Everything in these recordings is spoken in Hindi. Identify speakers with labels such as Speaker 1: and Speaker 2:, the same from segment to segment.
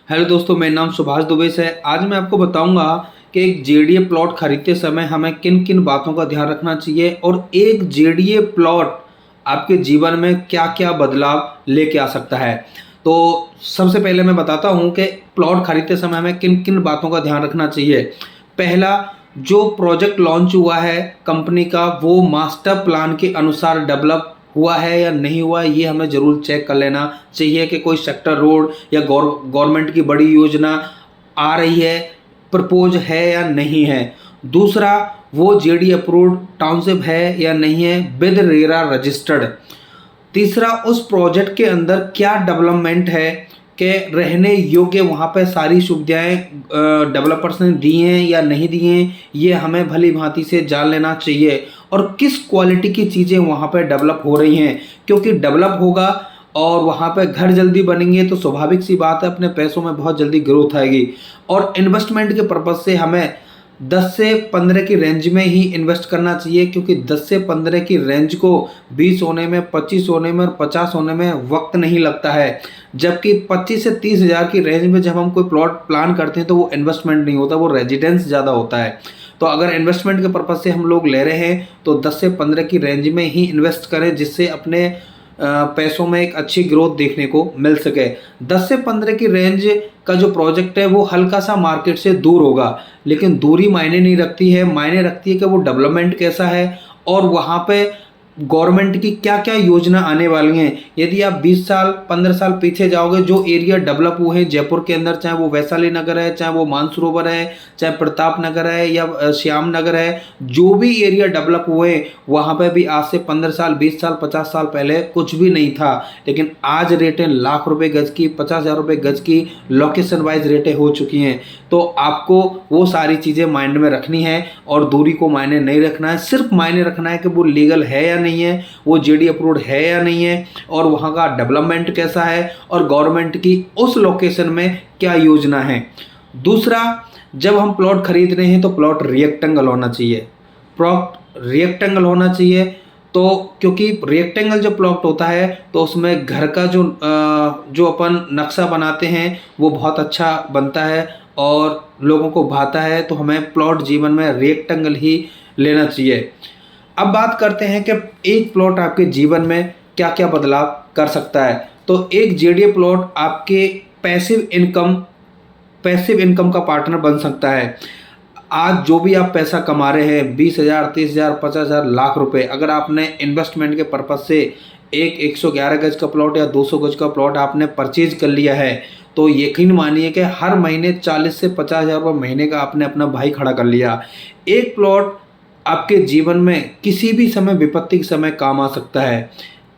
Speaker 1: हेलो दोस्तों, मेरा नाम सुभाष दुबे है। आज मैं आपको बताऊंगा कि एक जेडीए प्लॉट खरीदते समय हमें किन किन बातों का ध्यान रखना चाहिए और एक जेडीए प्लॉट आपके जीवन में क्या क्या बदलाव लेके आ सकता है। तो सबसे पहले मैं बताता हूं कि प्लॉट खरीदते समय हमें किन किन बातों का ध्यान रखना चाहिए। पहला, जो प्रोजेक्ट लॉन्च हुआ है कंपनी का, वो मास्टर प्लान के अनुसार डेवलप हुआ है या नहीं हुआ है, ये हमें ज़रूर चेक कर लेना चाहिए कि कोई सेक्टर रोड या गवर्नमेंट की बड़ी योजना आ रही है, प्रपोज है या नहीं है। दूसरा, वो जेडी अप्रूव्ड टाउनशिप है या नहीं है, विद रेरा रजिस्टर्ड। तीसरा, उस प्रोजेक्ट के अंदर क्या डेवलपमेंट है कि रहने योग्य वहाँ पे सारी सुविधाएं डेवलपर्स ने दी हैं या नहीं दी हैं, ये हमें भली भांति से जान लेना चाहिए। और किस क्वालिटी की चीज़ें वहाँ पे डेवलप हो रही हैं, क्योंकि डेवलप होगा और वहाँ पे घर जल्दी बनेंगे तो स्वाभाविक सी बात है अपने पैसों में बहुत जल्दी ग्रोथ आएगी। और इन्वेस्टमेंट के पर्पज़ से हमें 10 से 15 की रेंज में ही इन्वेस्ट करना चाहिए, क्योंकि 10 से 15 की रेंज को 20 होने में, 25 होने में और 50 होने में वक्त नहीं लगता है। जबकि 25 से 30 हज़ार की रेंज में जब हम कोई प्लॉट प्लान करते हैं तो वो इन्वेस्टमेंट नहीं होता, वो रेजिडेंस ज़्यादा होता है। तो अगर इन्वेस्टमेंट के पर्पज़ से हम लोग ले रहे हैं तो 10 से 15 की रेंज में ही इन्वेस्ट करें, जिससे अपने पैसों में एक अच्छी ग्रोथ देखने को मिल सके। 10 से 15 की रेंज का जो प्रोजेक्ट है वो हल्का सा मार्केट से दूर होगा, लेकिन दूरी मायने नहीं रखती है, मायने रखती है कि वो डेवलपमेंट कैसा है और वहाँ पे गवर्नमेंट की क्या क्या योजना आने वाली हैं। यदि आप 20 साल 15 साल पीछे जाओगे, जो एरिया डेवलप हुए हैं जयपुर के अंदर, चाहे वो वैशाली नगर है, चाहे वो मानसरोवर है, चाहे प्रताप नगर है या श्याम नगर है, जो भी एरिया डेवलप हुए वहाँ पे भी आज से 15 साल 20 साल 50 साल पहले कुछ भी नहीं था, लेकिन आज रेटें लाख रुपए गज की, 50,000 रुपये गज की लोकेशन वाइज रेटें हो चुकी हैं। तो आपको वो सारी चीज़ें माइंड में रखनी है और दूरी को मायने नहीं रखना है, सिर्फ मायने रखना है कि वो लीगल है या नहीं है, वो जेडी अप्रूव्ड है या नहीं है, और वहाँ का डेवलपमेंट कैसा है और गवर्नमेंट की उस लोकेशन में क्या योजना है। दूसरा, जब हम प्लॉट खरीद रहे हैं तो प्लॉट रेक्टेंगल होना चाहिए, प्लॉट रेक्टेंगल होना चाहिए। तो क्योंकि रेक्टेंगल जो प्लॉट होता है तो उसमें घर का जो अपन नक्शा बनाते हैं वो बहुत अच्छा बनता है और लोगों को भाता है, तो हमें प्लॉट जीवन में रेक्टेंगल ही लेना चाहिए। अब बात करते हैं कि एक प्लॉट आपके जीवन में क्या क्या बदलाव कर सकता है। तो एक जेडीए प्लॉट आपके पैसिव इनकम का पार्टनर बन सकता है। आज जो भी आप पैसा कमा रहे हैं, 20,000 30,000 50,000 लाख रुपए, अगर आपने इन्वेस्टमेंट के पर्पज़ से एक 111 गज का प्लॉट या 200 गज का प्लॉट आपने परचेज कर लिया है, तो यकीन मानिए कि हर महीने 40 से 50,000 रुपये महीने का आपने अपना भाई खड़ा कर लिया। एक प्लॉट आपके जीवन में किसी भी समय विपत्ति के समय काम आ सकता है।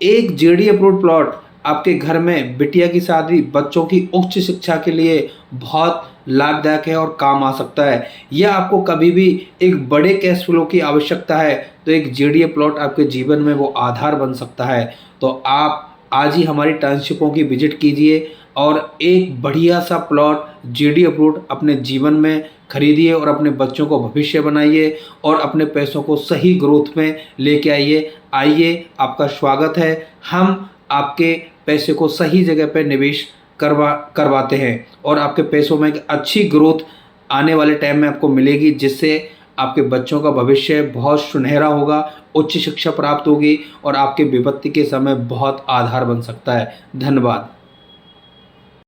Speaker 1: एक जेडी अप्रूव्ड प्लॉट आपके घर में बिटिया की शादी, बच्चों की उच्च शिक्षा के लिए बहुत लाभदायक है और काम आ सकता है। या आपको कभी भी एक बड़े कैश फ्लो की आवश्यकता है तो एक जेडीए प्लॉट आपके जीवन में वो आधार बन सकता है। तो आप आज ही हमारी टाउनशिपों की विजिट कीजिए और एक बढ़िया सा प्लॉट जेडी अप्रूव्ड अपने जीवन में खरीदिए और अपने बच्चों को भविष्य बनाइए और अपने पैसों को सही ग्रोथ में लेके आइए। आपका स्वागत है। हम आपके पैसे को सही जगह पर निवेश करवाते हैं और आपके पैसों में एक अच्छी ग्रोथ आने वाले टाइम में आपको मिलेगी, जिससे आपके बच्चों का भविष्य बहुत सुनहरा होगा, उच्च शिक्षा प्राप्त होगी और आपके विपत्ति के समय बहुत आधार बन सकता है। धन्यवाद।